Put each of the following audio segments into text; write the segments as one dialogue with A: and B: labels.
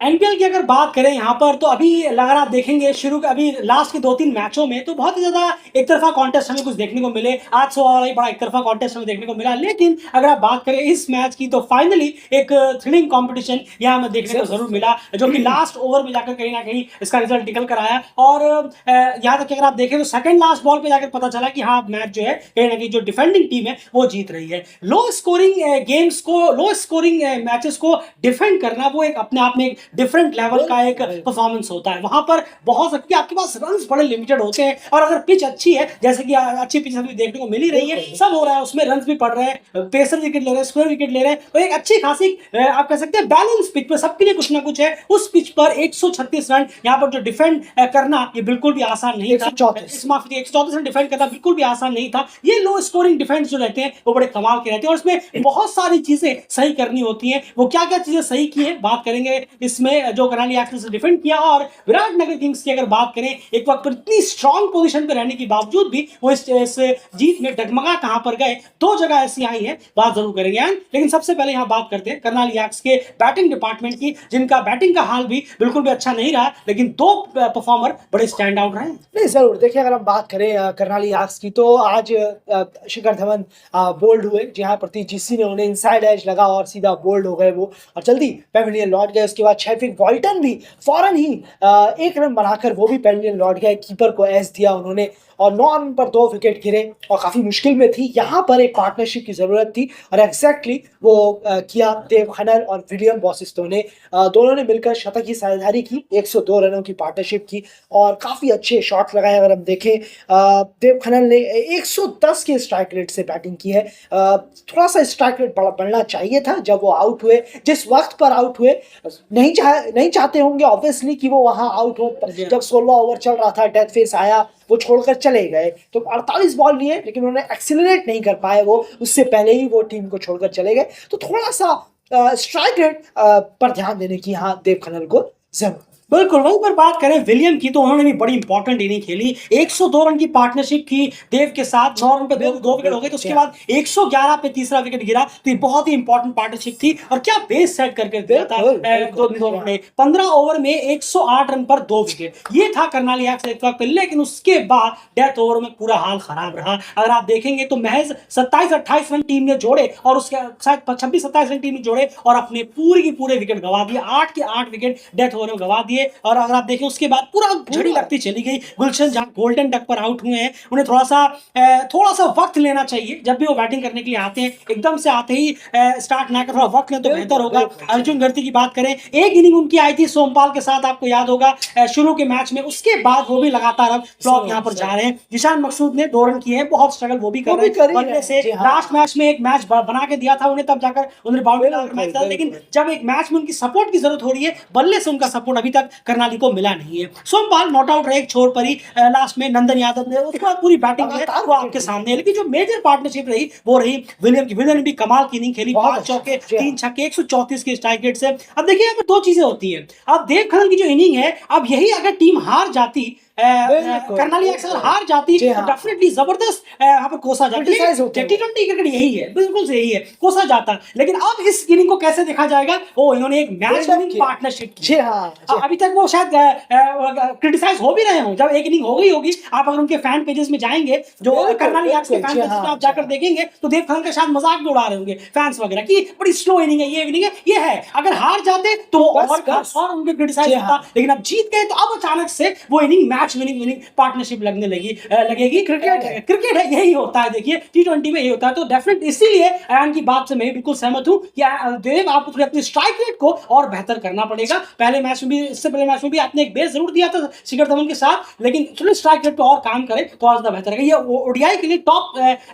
A: NPL की अगर बात करें यहाँ पर तो अभी अगर आप देखेंगे शुरू अभी लास्ट के 2-3 मैचों में तो बहुत ही ज़्यादा एक तरफा कॉन्टेस्ट हमें कुछ देखने को मिले। आज सुबह वाला ही बड़ा एक तरफा कॉन्टेस्ट हमें देखने को मिला। लेकिन अगर आप बात करें इस मैच की तो फाइनली एक थ्रिलिंग कॉम्पिटिशन यहाँ हमें देखने को ज़रूर मिला, जो कि लास्ट ओवर में जाकर कहीं ना कहीं इसका रिजल्ट निकल कर आया। और यहाँ तक कि अगर आप देखें तो सेकंड लास्ट बॉल पे जाकर पता चला कि हाँ मैच जो है कहीं ना कहीं जो डिफेंडिंग टीम है वो जीत रही है। लो स्कोरिंग गेम्स को, लो स्कोरिंग मैचेस को डिफेंड करना वो एक अपने आप में एक डिफरेंट लेवल का एक परफॉर्मेंस होता है। वहां पर बहुत सकती है, आपके पास रन्स बड़े लिमिटेड होते हैं और अगर पिच अच्छी है, जैसे कि अच्छी पिच अभी देखने को मिल ही रही है, सब हो रहा है, उसमें रन्स भी पड़ रहे हैं, पेसर विकेट ले रहे हैं, स्क्वायर विकेट ले रहे हैं, तो एक अच्छी खासी आप कह सकते हैं बैलेंस पिच पर सबके लिए कुछ ना कुछ है। उस पिच पर 136 रन यहाँ पर जो डिफेंड करना ये बिल्कुल भी आसान नहीं था। 134 रन डिफेंड करना बिल्कुल भी आसान नहीं था। ये लो स्कोरिंग डिफेंस जो रहते हैं वो बड़े कमाल के रहते हैं और इसमें बहुत सारी चीजें सही करनी होती हैं। वो क्या क्या चीजें सही की है बात करेंगे इसमें, जो कराली एक्सप्रेस से डिफेंड किया। और विराटनगर किंग्स की अगर बात करें, एक वक्त पर इतनी स्ट्रांग पोजीशन पर रहने के बावजूद भी वो इस जीत में डगमगा कहां पर गए, दो जगह ऐसी आई है, बात जरूर करेंगे। लेकिन सबसे पहले यहां बात करते हैं करनाली एक्स के बैटिंग डिपार्टमेंट की, जिनका बैटिंग का हाल भी बिल्कुल भी अच्छा नहीं रहा, लेकिन दो परफॉर्मर बड़े स्टैंड आउट रहे।
B: नहीं जरूर देखिए, अगर हम बात करें करनाली आर्ट्स की तो आज शिखर धवन बोल्ड हुए, जहां प्रति जीसी ने उन्हें इनसाइड एज लगा और सीधा बोल्ड हो गए वो, और जल्दी पेविलियन लौट गए। उसके बाद शेफिक वॉल्टन भी फौरन ही एक रन बनाकर वो भी पेविलियन लौट गए, कीपर को एज दिया उन्होंने और 9 रन पर 2 विकेट गिरे और काफी मुश्किल में थी। यहाँ पर एक पार्टनरशिप की जरूरत थी और एग्जैक्टली वो किया देव खन्ना और विलियम बॉसिस्टो ने, दोनों ने मिलकर शतक की साझेदारी की, 102 रनों की पार्टनरशिप की और काफी अच्छे शॉट लगाए। अगर हम देखें देव खन्ना ने 110 के स्ट्राइक रेट से बैटिंग की है। थोड़ा सा स्ट्राइक रेट बढ़ना चाहिए था जब वो आउट हुए, जिस वक्त पर आउट हुए। नहीं चाहते होंगे ऑब्वियसली कि वो वहां आउट हो, जब 16 ओवर चल रहा था, डेथ फेस आया, वो छोड़कर चले गए। तो 48 बॉल लिए लेकिन उन्होंने एक्सीलरेट नहीं कर पाए, वो उससे पहले ही वो टीम को छोड़कर चले गए। तो थोड़ा सा स्ट्राइक रेट पर ध्यान देने की यहाँ देव खन्ना को जरूरत।
A: बिल्कुल वहीं पर बात करें विलियम की तो उन्होंने भी बड़ी इंपॉर्टेंट इनिंग खेली। 102 रन की पार्टनरशिप की देव के साथ, 9 रन पे दो विकेट हो गए, तो उसके बाद 111 पे तीसरा विकेट गिरा। तो ये बहुत ही इंपॉर्टेंट पार्टनरशिप थी और क्या बेस सेट करके दिया था 15 ओवर में 108 रन पर 2 विकेट। ये था करनाली एक्स एक वक्त, लेकिन उसके बाद डेथ ओवर में पूरा हाल खराब रहा। अगर आप देखेंगे तो महज 27-28 रन टीम ने जोड़े और उसके शायद 26-27 रन टीम ने जोड़े और अपने पूरे की पूरे विकेट गवा दिए, 8 के 8 विकेट डेथ ओवर में गवा दिए। और अगर आप देखें उसके बाद पूरा झड़ी लगती चली गई। गुलशन जहां गोल्डन डक पर आउट हुए हैं, उन्हें थोड़ा सा वक्त लेना चाहिए जब भी वो बैटिंग करने के लिए आते हैं। एकदम से आते ही स्टार्ट ना कर थोड़ा वक्त लें तो बेहतर होगा। अर्जुन गर्ती की बात करें, एक इनिंग उनकी आई थी सोमपाल के साथ, आपको याद होगा शुरू के मैच में, उसके बाद वो भी लगातार अब फ्लॉप यहाँ पर जा रहे हैं। जिशान मकसूद ने 2 रन किए हैं, बहुत स्ट्रगल वो भी कर रहे हैं बल्ले से। लास्ट मैच में एक मैच बना के दिया था उन्हें, तब जाकर उन्होंने बाउंड्री मैच था, लेकिन जब एक मैच में उनकी सपोर्ट की जरूरत हो रही है, बल्ले से उनका सपोर्ट अभी तक करनाली को मिला नहीं है। सोमपाल नॉट आउट रहे एक छोर पर ही लास्ट में, नंदन यादव ने उसके बाद पूरी बैटिंग वो आपके सामने है। लेकिन जो मेजर पार्टनरशिप रही वो रही विलियम की। विलियम ने भी कमाल की इनिंग खेली, 5 चौके 3 छक्के, 134 के स्ट्राइक रेट से। अब देखिए यहाँ पर 2 चीजें होती है। अब देव खन्ना की जो इनिंग है, अब यही अगर टीम हार जाती, करनाली एक्स हार जाती, डेफिनेटली जबरदस्त यहाँ पर कोसा जाता। T20 क्रिकेट यही है, बिल्कुल सही है, कोसा जाता। लेकिन अब इस इनिंग को कैसे देखा जाएगा, ओ इन्होंने एक मैच विनिंग पार्टनरशिप की। अभी तक वो शायद क्रिटिसाइज हो भी रहे हो, जब एक इनिंग हो गई होगी, आप अगर उनके फैन पेजेस में जाएंगे, जो करनाली एक्स के फैन पेजेस में आप जाकर देखेंगे, तो देव खन्ना का शायद मजाक भी उड़ा रहे होंगे फैंस वगैरह की बड़ी स्लो इनिंग है, ये इनिंग है, ये है। अगर हार जाते तो और उनके क्रिटिसाइज होता, लेकिन अब जीत गए तो अब अचानक से वो इनिंग मैच विनिंग पार्टनरशिप लगेगी। क्रिकेट है, यही होता है। देखिए T20 में यही होता है। तो डेफिनेट इसीलिए अयान की बात से मैं बिल्कुल सहमत हूं कि देव आपको थोड़ी अपनी स्ट्राइक रेट को और बेहतर करना पड़ेगा। पहले मैच में भी, इससे पहले मैच में भी आपने एक बेस जरूर दिया था शिखर धवन के साथ, लेकिन थोड़ी स्ट्राइक रेट पे और काम करें तो और ज्यादा बेहतर है। ये ओडीआई के लिए टॉप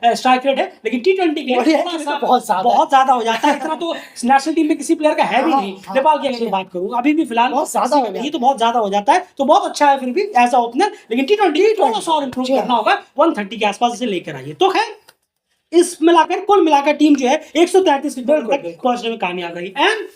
A: स्ट्राइक रेट है, लेकिन T20 के लिए बहुत ज्यादा हो जाता है। इतना तो नेशनल टीम में किसी प्लेयर का है भी नहीं। नेपाल की अगर बात करूं अभी भी फिलहाल ये तो बहुत ज्यादा हो जाता है। तो बहुत अच्छा है फिर भी एज अ ओपनर, लेकिन T20 थोड़ा सा और इंप्रूव करना होगा। 130 के आसपास इसे लेकर आइए। तो खैर इस मिलाकर कुल मिलाकर टीम जो है 133 तक पहुंचने में कामयाब रही। एंड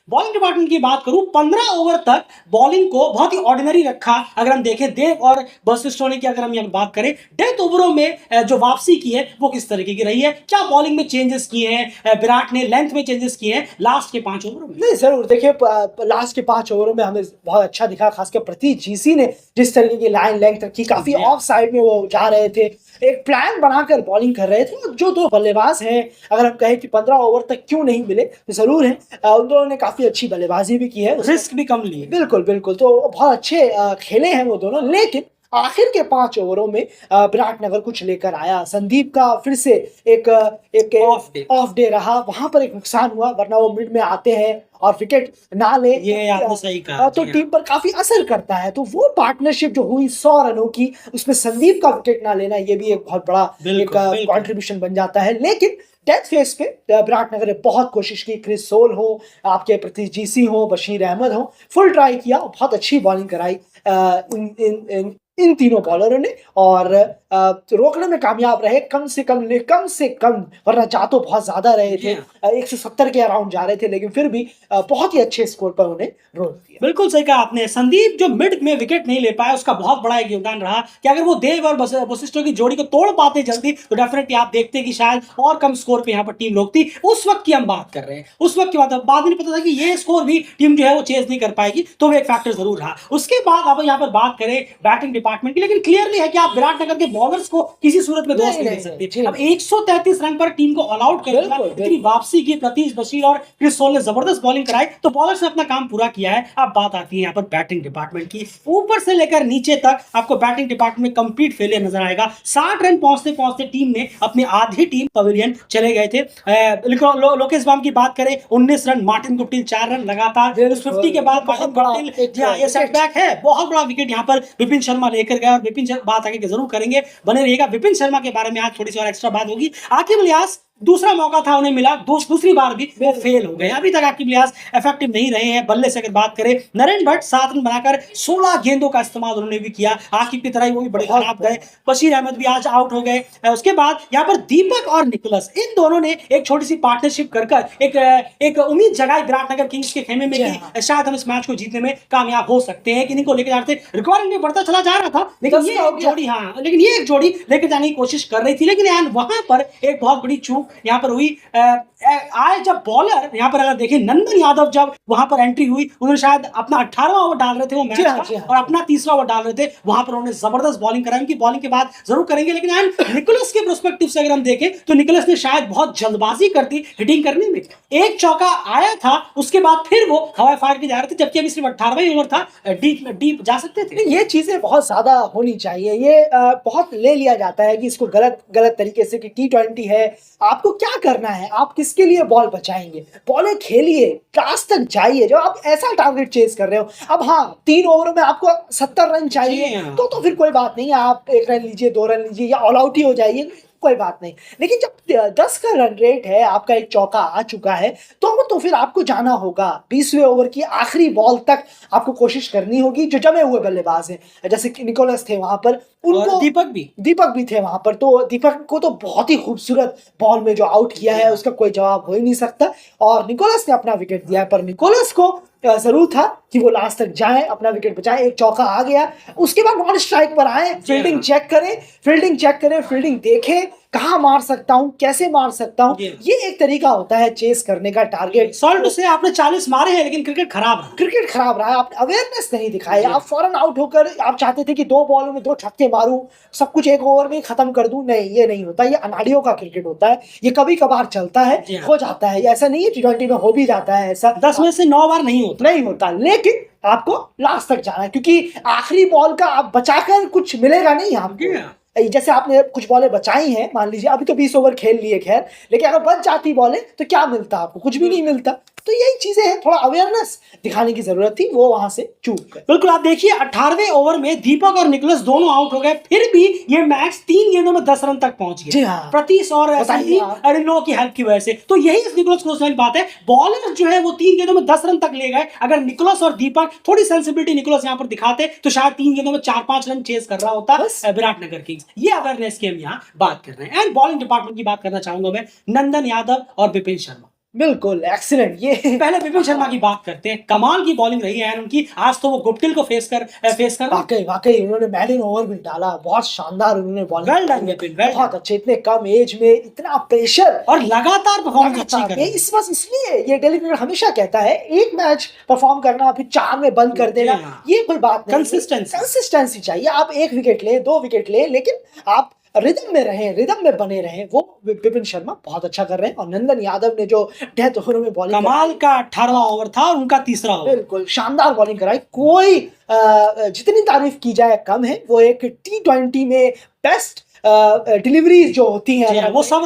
A: बॉलिंग डिपार्टमेंट की बात करूं, 15 ओवर तक बॉलिंग को बहुत ही ऑर्डिनरी रखा। अगर हम देखें देव और बसिस्टो ने की अगर हम यहाँ बात करें, डेथ ओवरों में जो वापसी की है वो किस तरीके की रही है, क्या बॉलिंग में चेंजेस किए हैं विराट ने, लेंथ में चेंजेस किए हैं लास्ट के 5 ओवरों में?
B: नहीं जरूर, देखिए लास्ट के 5 ओवरों में हमें बहुत अच्छा दिखा, खासकर प्रतीक जीसी ने जिस तरीके की लाइन लेंथ रखी, काफी ऑफ साइड में वो जा रहे थे, एक प्लान बनाकर बॉलिंग कर रहे थे। और जो दो बल्लेबाज हैं, अगर हम कहें कि 15 ओवर तक क्यों नहीं मिले तो जरूर है, उन दोनों ने काफी अच्छी बल्लेबाजी भी की है,
A: रिस्क भी कम लिए।
B: बिल्कुल बिल्कुल, तो बहुत अच्छे खेले हैं वो दोनों। लेकिन आखिर के 5 ओवरों में विराटनगर कुछ लेकर आया। संदीप का फिर से एक एक ऑफ डे रहा, वहां पर एक नुकसान हुआ, वरना वो मिड में आते हैं और विकेट ना ले
A: ये आपने सही कहा।
B: तो टीम पर काफी असर करता है। तो वो पार्टनरशिप जो हुई 100 रनों की, उसमें संदीप का विकेट ना लेना, ये भी एक बहुत बड़ा एक कंट्रीब्यूशन बन जाता है। लेकिन डेथ फेस पे विराटनगर ने बहुत कोशिश की, क्रिस सोल हो, आपके प्रतीक जीसी हो, बशीर अहमद हो, फुल ट्राई किया, बहुत अच्छी बॉलिंग कराई इन तीनों बॉलरों ने, और रोकने में कामयाब रहे, कम से कम, वरना जा तो बहुत ज्यादा रहे थे, 170 के अराउंड जा रहे थे, लेकिन फिर भी बहुत ही अच्छे स्कोर पर उन्हें रोक दिया।
A: बिल्कुल सही कहा आपने। संदीप जो मिड में विकेट नहीं ले पाया, उसका बहुत बड़ा एक योगदान रहा कि अगर वो देव और वशिष्ठों की जोड़ी को तोड़ पाते जल्दी तो डेफिनेटली आप देखते कि शायद और कम स्कोर पे यहाँ पर टीम रोकती। उस वक्त की हम बात कर रहे हैं, उस वक्त की बात, बाद में नहीं पता था कि ये स्कोर भी टीम जो है वो चेज नहीं कर पाएगी, तो वो एक फैक्टर जरूर रहा। उसके बाद अब यहाँ पर बात करें बैटिंग डिपार्टमेंट की, लेकिन क्लियरली है कि आप विराटनगर के बॉलर्स को किसी सूरत में दोष नहीं दे सकते। अब 133 रन पर टीम को ऑल आउट कर दिया, इतनी वापसी की, प्रतीश, बशीर और क्रिस सोल ने जबरदस्त बॉलिंग कराई, तो बॉलर्स ने अपना काम पूरा किया है। अब बात आती है यहाँ पर बैटिंग डिपार्टमेंट की। ऊपर से लेकर नीचे तक आपको बैटिंग डिपार्टमेंट में कंप्लीट फेलियर नजर आएगा। 60 रन पहुंचते पहुंचते टीम ने अपनी आधी टीम पवेलियन चले गए थे। लोकेश बाम की बात करें, 19 रन, मार्टिन गुप्टिल 4 रन लगातार, 50 के बाद मार्टिन गुप्टिल, ये सेटबैक है, बहुत बड़ा विकेट यहाँ पर विपिन शर्मा लेकर गया। और विपिन बात आगे जरूर करेंगे, बने रहिएगा। विपिन शर्मा के बारे में आज थोड़ी सी और एक्स्ट्रा बात होगी। आकिब इलियास दूसरा मौका था उन्हें मिला, दूसरी बार भी वो फेल हो गए। अभी तक आकिब इलियास इफेक्टिव नहीं रहे हैं। बल्ले से अगर बात करें, नरेन भट्ट 7 रन बनाकर 16 गेंदों का इस्तेमाल उन्होंने भी किया, आकिब की तरह ही वो भी बड़े खराब गए। बशीर अहमद भी आज आउट हो गए। उसके बाद यहाँ पर दीपक और निकोलस, इन दोनों ने एक छोटी सी पार्टनरशिप कर एक उम्मीद जगाई विराटनगर किंग्स के खेमे में कि शायद हम इस मैच को जीतने में कामयाब हो सकते हैं, कि इनको लेकर जा रहे थे। रिकॉर्डिंग में बढ़ता चला जा रहा था, लेकिन ये एक जोड़ी लेकर जाने की कोशिश कर रही थी। लेकिन वहां पर एक बहुत बड़ी चूक यहाँ पर हुई। आए जब बॉलर यहाँ पर अगर देखें, नंदन यादव जब वहां पर एंट्री हुई, उन्होंने शायद अपना 18वां ओवर डाल रहे थे वो मैच का, और अपना 3रा ओवर डाल रहे थे, वहां पर उन्होंने जबरदस्त बॉलिंग कराई। उनकी बॉलिंग के बाद जरूर करेंगे, लेकिन निकोलस के पर्सपेक्टिव से अगर हम देखें तो निकोलस ने शायद बहुत जल्दबाजी कर दी हिटिंग करने में। एक चौका आया था, उसके बाद फिर वो हवाई फायर के जा रहे थे, जबकि अभी सिर्फ 18वां ओवर था, डीप जा सकते थे।
B: ये चीजें बहुत ज्यादा होनी चाहिए, ये बहुत ले लिया जाता है कि इसको गलत तरीके से, कि T20 है, आपको क्या करना है, आप किसके लिए बॉल बचाएंगे, बॉलें खेलिए, लास्ट तक जाइए। जब आप ऐसा टारगेट चेस कर रहे हो, अब हाँ 3 ओवरों में आपको 70 रन चाहिए तो फिर कोई बात नहीं है, आप 1 रन लीजिए, 2 रन लीजिए, या ऑल आउट ही हो जाइए, कोई बात नहीं। लेकिन जब 10 का रन रेट है, आपका एक चौका आ चुका है, तो फिर आपको जाना होगा 20वें ओवर की आखिरी बॉल तक, आपको कोशिश करनी होगी। जो जमे हुए बल्लेबाज हैं, जैसे कि निकोलस थे वहां पर, उनको दीपक भी थे वहां पर, तो दीपक को तो बहुत ही खूबसूरत बॉल में जो आउट किया है, उसका कोई जवाब हो ही नहीं सकता। और निकोलस ने अपना विकेट दिया है, पर निकोलस को जरूर था कि वो लास्ट तक जाए, अपना विकेट बचाए। एक चौका आ गया, उसके बाद नॉन स्ट्राइक पर आए, फील्डिंग चेक करें, फील्डिंग देखे, कहाँ मार सकता हूँ, कैसे मार सकता हूँ, ये एक तरीका होता है चेस करने का। टारगेट
A: सॉल्ट से आपने 40 मारे हैं, लेकिन क्रिकेट खराब रहा, आप अवेयरनेस नहीं दिखाए, आप फौरन आउट होकर आप चाहते थे कि 2 बॉलों में 2 छक्के मारूं, सब कुछ 1 ओवर में खत्म कर दूं। नहीं, ये नहीं होता, ये अनाड़ियों का क्रिकेट होता है, ये कभी कभार चलता है, हो जाता है, ऐसा नहीं है T20 में हो भी जाता है ऐसा, 10 में से 9 बार नहीं होता।
B: लेकिन आपको लास्ट तक जाना है, क्योंकि आखिरी बॉल का आप बचाकर कुछ मिलेगा नहीं आपको। जैसे आपने कुछ बॉलें बचाई हैं, मान लीजिए अभी तो 20 ओवर खेल लिए खैर, लेकिन अगर बच जाती बॉलें तो क्या मिलता आपको, कुछ भी नहीं मिलता। तो यही चीजें हैं, थोड़ा अवेयरनेस दिखाने की जरूरत थी, वो वहां से चूक गए।
A: बिल्कुल, आप देखिए 18वें ओवर में दीपक और निकोलस दोनों आउट हो गए, फिर भी ये मैच 3 गेंदों में 10 रन तक पहुंच गया।
B: जी हाँ,
A: प्रतीश और अरिनो की हेल्प की वजह से। तो यही इस निकोलस क्लोज वाली बात है, बॉलर जो है वो 3 गेंदों में 10 रन तक ले गए। अगर निकोलस और दीपक थोड़ी सेंसिबिलिटी निकोलस यहाँ पर दिखाते तो शायद 3 गेंदों में 4-5 रन चेस कर रहा होता विराटनगर किंग्स। ये अवेयरनेस की हम यहाँ बात कर रहे हैं। एंड बॉलिंग डिपार्टमेंट की बात करना चाहूंगा मैं, नंदन यादव और विपिन शर्मा।
B: बिल्कुल एक्सीलेंट ये
A: पहले विपिन शर्मा की बात करते हैं, कमाल की बॉलिंग रही है उनकी। आज तो वो गुप्टिल को फेस कर
B: वाकई वाकई उन्होंने मैडन ओवर भी डाला, बहुत शानदार उन्होंने bowling
A: Well done, Vipin, well
B: बहुत अच्छे, इतने कम एज में इतना प्रेशर
A: और लगातार परफॉर्मेंस अच्छी कर रहे हैं।
B: इस बस इसलिए ये डेली क्रिकेट हमेशा कहता है एक मैच परफॉर्म करना फिर 4 में बंद कर देना,
A: हाँ।
B: ये कोई बात नहीं।
A: कंसिस्टेंसी
B: चाहिए। आप 1 विकेट ले 2 विकेट ले, लेकिन आप रिदम में रहें, रिदम में बने रहें। वो विपिन शर्मा बहुत अच्छा कर रहे हैं। और नंदन यादव ने जो डेथ ओवर में बॉलिंग,
A: कमाल का 18वां ओवर था और उनका तीसरा ओवर,
B: बिल्कुल शानदार बॉलिंग कराई। कोई जितनी तारीफ की जाए कम है। वो एक T20 में बेस्ट डिलीवरीज जो होती हैं
A: वो सब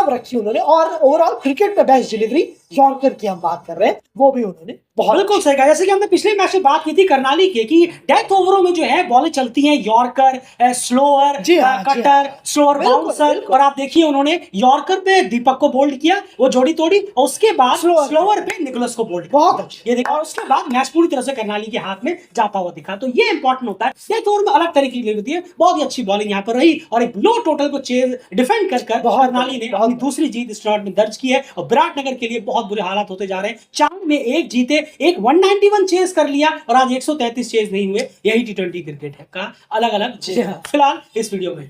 A: रखी
B: उन्होंने। और ओवरऑल क्रिकेट में बेस्ट डिलीवरी यॉर्कर की हम बात कर रहे हैं, वो भी उन्होंने बहुत
A: बिल्कुल सही कहा। जैसे कि हमने पिछले मैच में बात की थी करनाली के कि डेथ ओवरों में जो है बॉलें चलती हैं yorker, slower, cutter, slower bouncer. और आप देखिए उन्होंने यॉर्कर पे दीपक को बोल्ड किया, वो जोड़ी तोड़ी, और उसके बाद स्लोअर पे निकोलस को बोल्ड
B: बहुत अच्छा
A: ये देखा। और उसके बाद मैच पूरी तरह से करनाली के हाथ में जाता हुआ दिखा। तो ये इंपॉर्टेंट होता है। डेथ ओवर में अलग तरीके की डिलीवरी है, बहुत ही अच्छी बॉलिंग यहाँ पर रही और एक लो टोटल को चेज डिफेंड कर करनाली ने अपनी दूसरी जीत इस टूर्नामेंट में दर्ज की है। और विराटनगर के लिए बहुत बुरे हालात होते जा रहे हैं। 4 में 1 जीते, एक 191 चेज कर लिया और आज 133 चेज नहीं हुए। यही T20 क्रिकेट है का अलग अलग। फिलहाल इस वीडियो में